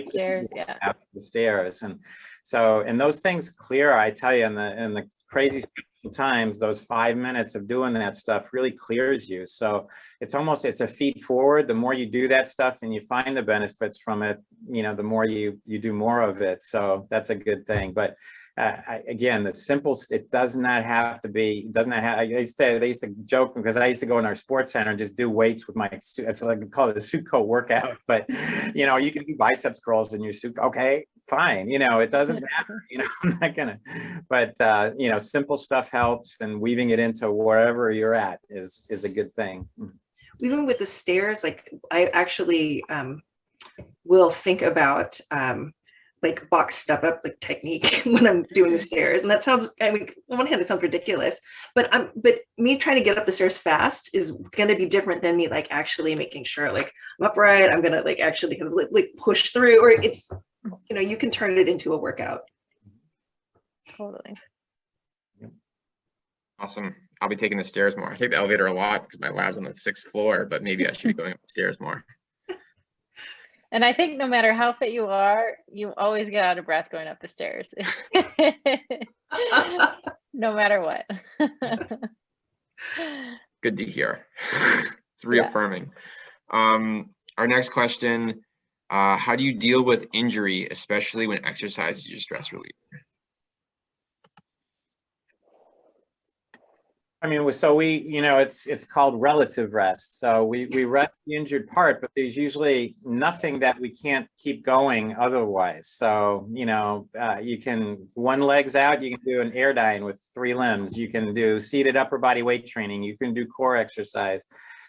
Stairs, yeah. After the stairs. And so, and those things clear, I tell you, in the crazy times, those 5 minutes of doing that stuff really clears you. So it's a feed forward. The more you do that stuff and you find the benefits from it, the more you do more of it. So that's a good thing. But again, it does not have to be, they used to joke, because I used to go in our sports center and just do weights with my suit. It's call it a suit coat workout, but you can do biceps curls in your suit. Okay, fine. It doesn't matter, I'm not gonna, but simple stuff helps, and weaving it into wherever you're at is a good thing. Even with the stairs, I actually, will think about like box step up like technique when I'm doing the stairs. And that sounds, I mean, on one hand, it sounds ridiculous, but me trying to get up the stairs fast is going to be different than me like actually making sure like I'm upright, I'm going to like actually kind of like push through, or it's, you know, you can turn it into a workout. Totally. Awesome. I'll be taking the stairs more. I take the elevator a lot because my lab's on the 6th floor, but maybe I should be going up the stairs more. And I think no matter how fit you are, you always get out of breath going up the stairs. No matter what. Good to hear. It's reaffirming. Our next question, how do you deal with injury, especially when exercise is your stress reliever? I mean, so we, you know, it's called relative rest. So we rest the injured part, but there's usually nothing that we can't keep going otherwise. So, you know, you can, one leg's out, you can do an air dyne with 3 limbs. You can do seated upper body weight training. You can do core exercise.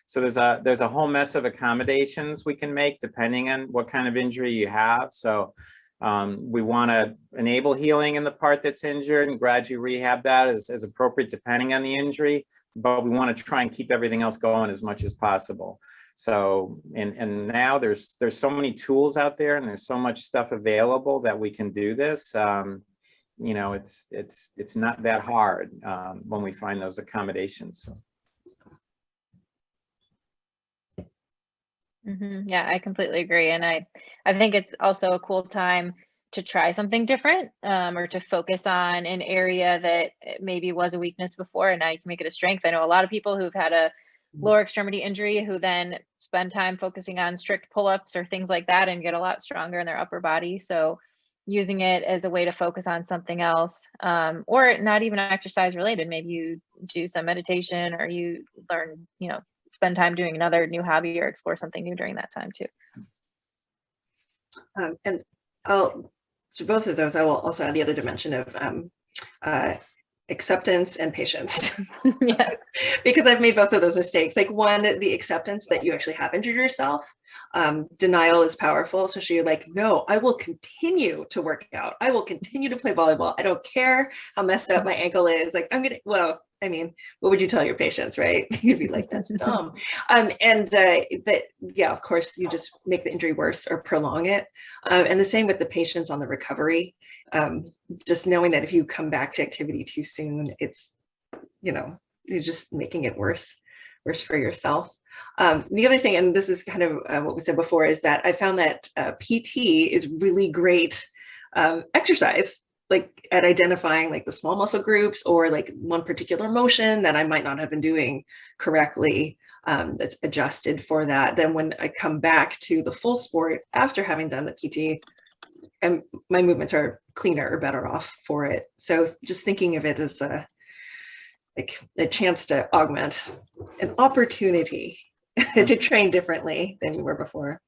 So there's a whole mess of accommodations we can make depending on what kind of injury you have. So we want to enable healing in the part that's injured and gradually rehab that as appropriate depending on the injury, but we want to try and keep everything else going as much as possible. So, and now there's so many tools out there and there's so much stuff available that we can do this. You know, it's not that hard when we find those accommodations. So. Yeah, I completely agree. And I think it's also a cool time to try something different, or to focus on an area that maybe was a weakness before and now you can make it a strength. I know a lot of people who've had a lower extremity injury who then spend time focusing on strict pull-ups or things like that and get a lot stronger in their upper body. So using it as a way to focus on something else, or not even exercise related. Maybe you do some meditation or you learn, you know, spend time doing another new hobby or explore something new during that time too. And to both of those, I will also add the other dimension of acceptance and patience. Yeah. Because I've made both of those mistakes. Like one, the acceptance that you actually have injured yourself. Denial is powerful. So you're like, no, I will continue to work out. I will continue to play volleyball. I don't care how messed up my ankle is. Like well, I mean, what would you tell your patients, right? You'd be like, that's dumb. Yeah, of course, you just make the injury worse or prolong it. And the same with the patients on the recovery. Just knowing that if you come back to activity too soon, it's, you know, you're just making it worse for yourself. The other thing, and this is kind of what we said before, is that I found that PT is really great exercise, like at identifying like the small muscle groups or like one particular motion that I might not have been doing correctly, that's adjusted for that. Then when I come back to the full sport after having done the PT, and my movements are cleaner or better off for it. So just thinking of it as like a chance to augment, an opportunity to train differently than you were before.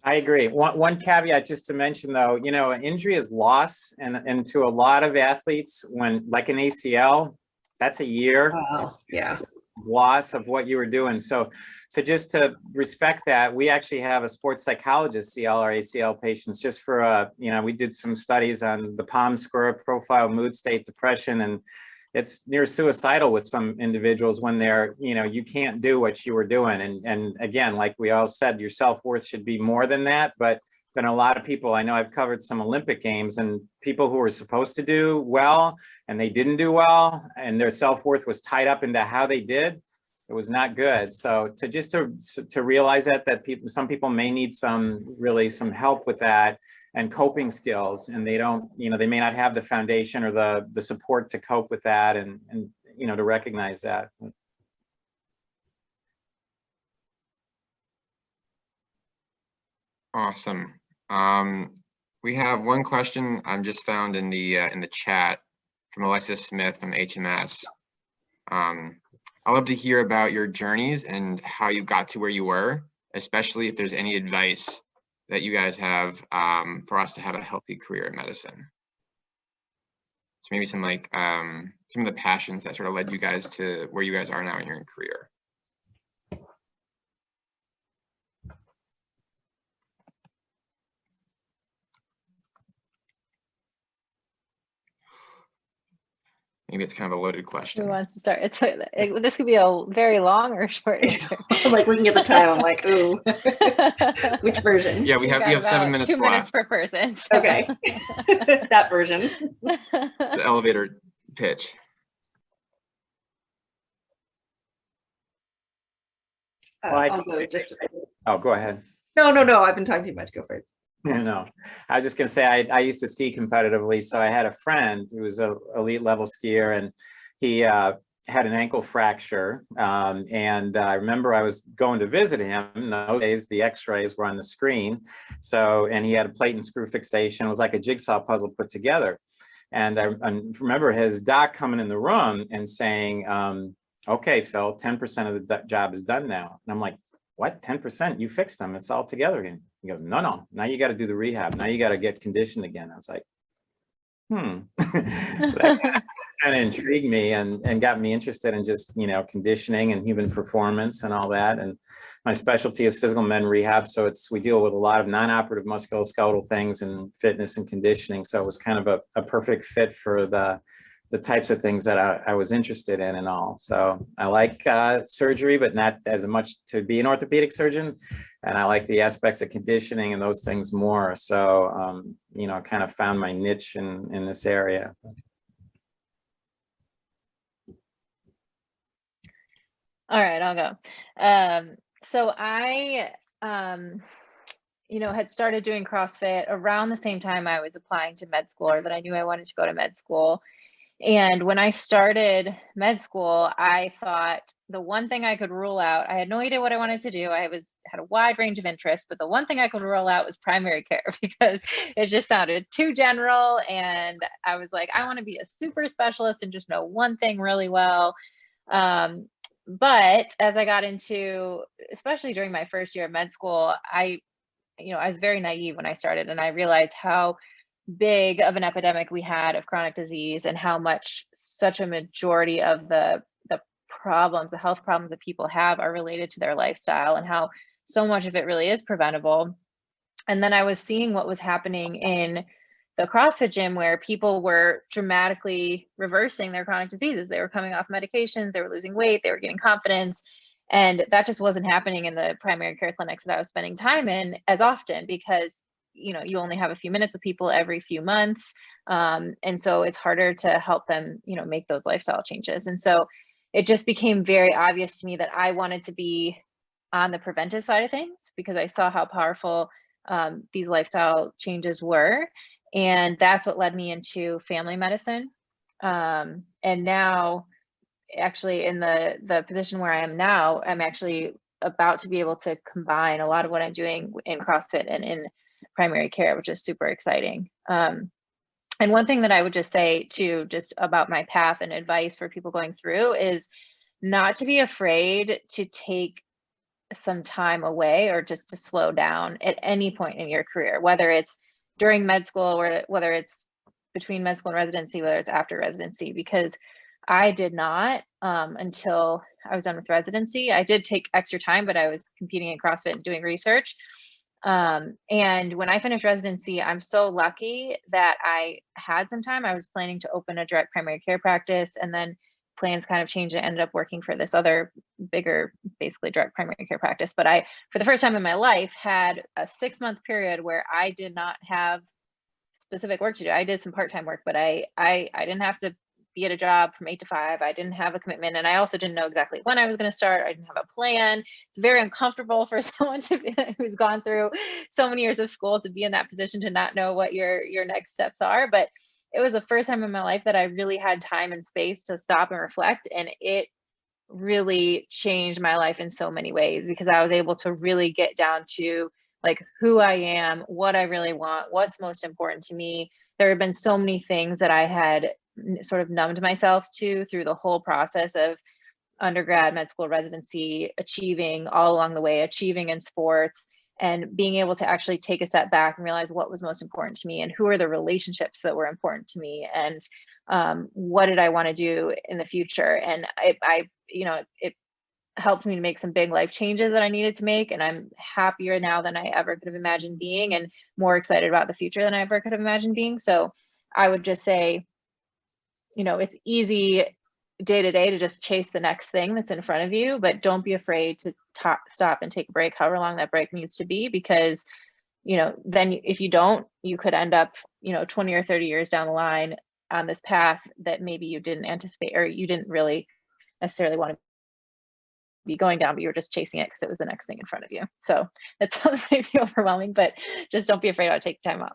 I agree. One caveat just to mention though, you know, injury is loss, and to a lot of athletes, when like an ACL, that's a year. Wow. Yeah. Loss of what you were doing. So just to respect that, we actually have a sports psychologist see all our ACL patients just for you know, we did some studies on the POM score profile, mood state, depression, and it's near suicidal with some individuals when they're, you know, you can't do what you were doing. And again, like we all said, your self-worth should be more than that. But then a lot of people, I know I've covered some Olympic games and people who were supposed to do well and they didn't do well and their self-worth was tied up into how they did. It was not good. So to realize that some people may need some help with that and coping skills, and they don't, you know, they may not have the foundation or the support to cope with that, and you know, to recognize that. Awesome. We have one question I'm just found in the chat from Alexis Smith from HMS. I'd love to hear about your journeys and how you got to where you were, especially if there's any advice that you guys have for us to have a healthy career in medicine. So maybe some like some of the passions that sort of led you guys to where you guys are now in your career. Maybe it's kind of a loaded Who question. wants to start? This could be a very long or short answer. I'm like looking at the time. I'm like, ooh, which version? Yeah, we have 7 minutes 2 minutes left. per person. So. Okay, that version. The elevator pitch. I'll go just. Oh, go ahead. No. I've been talking too much. Go for it. No, I was just gonna say I used to ski competitively, so I had a friend who was an elite level skier, and he had an ankle fracture. And I remember I was going to visit him. In those days, the X-rays were on the screen, and he had a plate and screw fixation. It was like a jigsaw puzzle put together. And I remember his doc coming in the room and saying, "Okay, Phil, 10% of the job is done now." And I'm like, "What? 10%? You fixed them. It's all together again." He goes, no. Now you got to do the rehab. Now you got to get conditioned again. I was like, So that kind of intrigued me and got me interested in just, conditioning and human performance and all that. And my specialty is physical med rehab. So we deal with a lot of non-operative musculoskeletal things and fitness and conditioning. So it was kind of a perfect fit for the types of things that I was interested in and all. So I like surgery, but not as much to be an orthopedic surgeon. And I like the aspects of conditioning and those things more. So, kind of found my niche in this area. All right, I'll go. So I, had started doing CrossFit around the same time I was applying to med school, or that I knew I wanted to go to med school. And when I started med school, I thought the one thing I could rule out, I had no idea what I wanted to do. I had a wide range of interests, but the one thing I could rule out was primary care because it just sounded too general. And I was like, I want to be a super specialist and just know one thing really well. But as I got into, especially during my first year of med school, I was very naive when I started, and I realized how big of an epidemic we had of chronic disease and how much such a majority of the health problems that people have are related to their lifestyle, and how so much of it really is preventable. And then I was seeing what was happening in the CrossFit gym, where people were dramatically reversing their chronic diseases. They were coming off medications, they were losing weight, they were getting confidence. And that just wasn't happening in the primary care clinics that I was spending time in as often, because you only have a few minutes with people every few months. And so it's harder to help them, make those lifestyle changes. And so it just became very obvious to me that I wanted to be on the preventive side of things, because I saw how powerful these lifestyle changes were. And that's what led me into family medicine. And now, actually, in the position where I am now, I'm actually about to be able to combine a lot of what I'm doing in CrossFit and in primary care, which is super exciting. And one thing that I would just say too, just about my path and advice for people going through, is not to be afraid to take some time away or just to slow down at any point in your career, whether it's during med school or whether it's between med school and residency, whether it's after residency, because I did not until I was done with residency. I did take extra time, but I was competing in CrossFit and doing research. And when I finished residency, I'm so lucky that I had some time. I was planning to open a direct primary care practice, and then plans kind of changed and ended up working for this other bigger, basically direct primary care practice. But I, for the first time in my life, had a 6-month period where I did not have specific work to do. I did some part-time work, but I didn't have to be at a job from 8 to 5. I didn't have a commitment, and I also didn't know exactly when I was going to start. I didn't have a plan. It's very uncomfortable for someone who's gone through so many years of school to be in that position, to not know what your next steps are. But it was the first time in my life that I really had time and space to stop and reflect, and it really changed my life in so many ways, because I was able to really get down to like who I am, what I really want, what's most important to me. There have been so many things that I had sort of numbed myself to through the whole process of undergrad, med school, residency, achieving all along the way, achieving in sports, and being able to actually take a step back and realize what was most important to me, and who are the relationships that were important to me, and what did I want to do in the future. And it helped me to make some big life changes that I needed to make. And I'm happier now than I ever could have imagined being, and more excited about the future than I ever could have imagined being. So I would just say, you know, it's easy day to day to just chase the next thing that's in front of you, but don't be afraid to stop and take a break, however long that break needs to be, because, you know, then if you don't, you could end up, you know, 20 or 30 years down the line on this path that maybe you didn't anticipate, or you didn't really necessarily want to be going down, but you were just chasing it because it was the next thing in front of you. So that sounds maybe overwhelming, but just don't be afraid to take time off.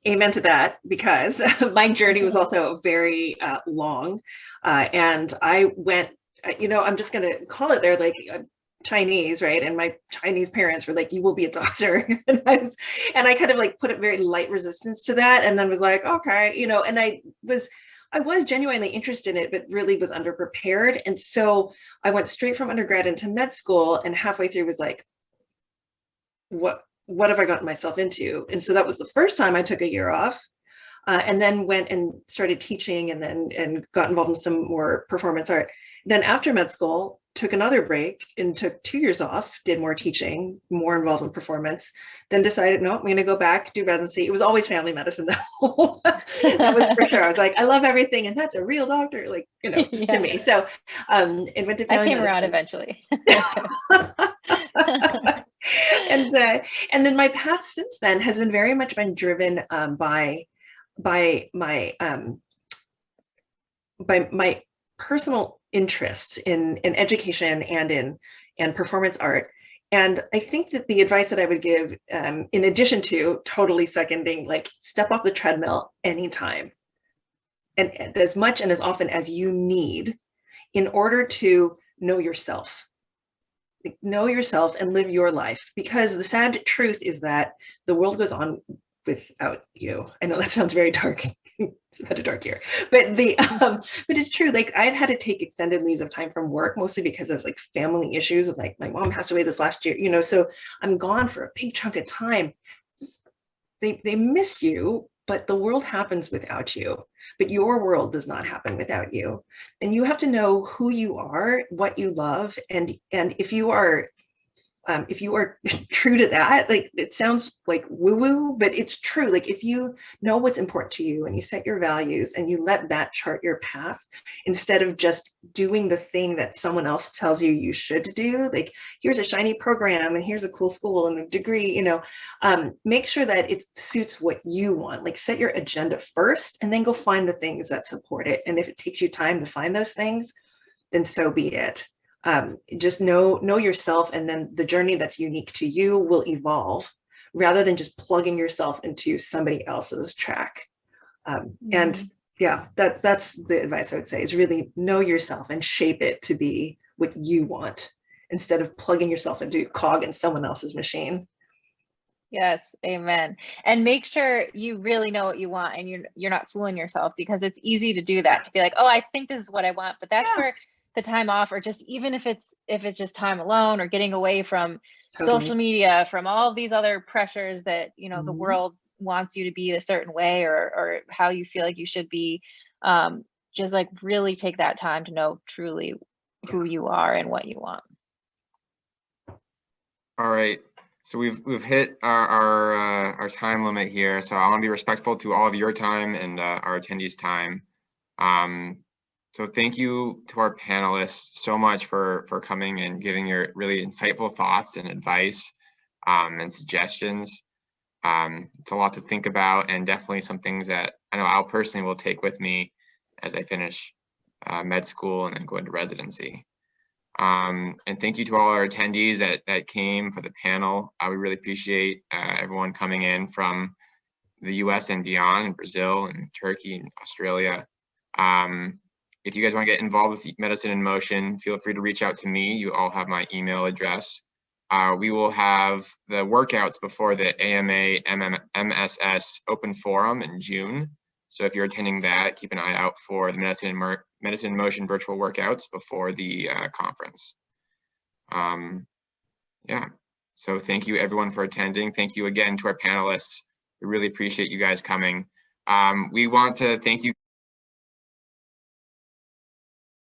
Amen to that, because my journey was also very long, and I went, you know, I'm just gonna call it, they're like Chinese, right? And my Chinese parents were like, you will be a doctor. And I kind of like put a very light resistance to that, and then was like, okay, you know, and I was genuinely interested in it, but really was underprepared. And so I went straight from undergrad into med school, and halfway through was like, what have I gotten myself into? And so that was the first time I took a year off, and then went and started teaching, and got involved in some more performance art. Then after med school, took another break and took 2 years off, did more teaching, more involved in performance, then decided, no, I'm going to go back, do residency. It was always family medicine though. That was for sure. I was like, I love everything, and that's a real doctor, like, you know, to me. So it went to family I came medicine. around eventually. And then my path since then has been very much been driven by my personal interests in education and in performance art. And I think that the advice that I would give, in addition to totally seconding, like, step off the treadmill anytime, and as much and as often as you need, in order to know yourself. Know yourself and live your life, because the sad truth is that the world goes on without you. I know that sounds very dark. It's kind of dark here, but but it's true. Like, I've had to take extended leaves of time from work, mostly because of like family issues. Like, my mom passed away this last year, you know, so I'm gone for a big chunk of time. They miss you, but the world happens without you. But your world does not happen without you. And you have to know who you are, what you love, and if you are true to that, like, it sounds like woo-woo, but it's true. Like, if you know what's important to you and you set your values and you let that chart your path, instead of just doing the thing that someone else tells you you should do, like, here's a shiny program and here's a cool school and a degree, you know, make sure that it suits what you want. Like, set your agenda first, and then go find the things that support it. And if it takes you time to find those things, then so be it. Just know yourself, and then the journey that's unique to you will evolve, rather than just plugging yourself into somebody else's track. And yeah, that's the advice I would say, is really know yourself and shape it to be what you want, instead of plugging yourself into a cog in someone else's machine. Yes, amen. And make sure you really know what you want, and you're not fooling yourself, because it's easy to do that, to be like, oh, I think this is what I want, but that's where the time off, or just even if it's just time alone, or getting away from social media, from all of these other pressures that, you know, the world wants you to be a certain way, or how you feel like you should be, just like really take that time to know truly who you are and what you want. All right, so we've hit our time limit here, so I want to be respectful to all of your time and our attendees' time. So thank you to our panelists so much for coming and giving your really insightful thoughts and advice and suggestions. It's a lot to think about, and definitely some things that I know I'll personally will take with me as I finish med school and then go into residency. And thank you to all our attendees that came for the panel. We really appreciate everyone coming in from the US and beyond, and Brazil and Turkey and Australia. If you guys want to get involved with Medicine in Motion, feel free to reach out to me. You all have my email address. We will have the workouts before the AMA MSS Open Forum in June. So if you're attending that, keep an eye out for the Medicine in Motion virtual workouts before the conference. Yeah, so thank you everyone for attending. Thank you again to our panelists. We really appreciate you guys coming. We want to thank you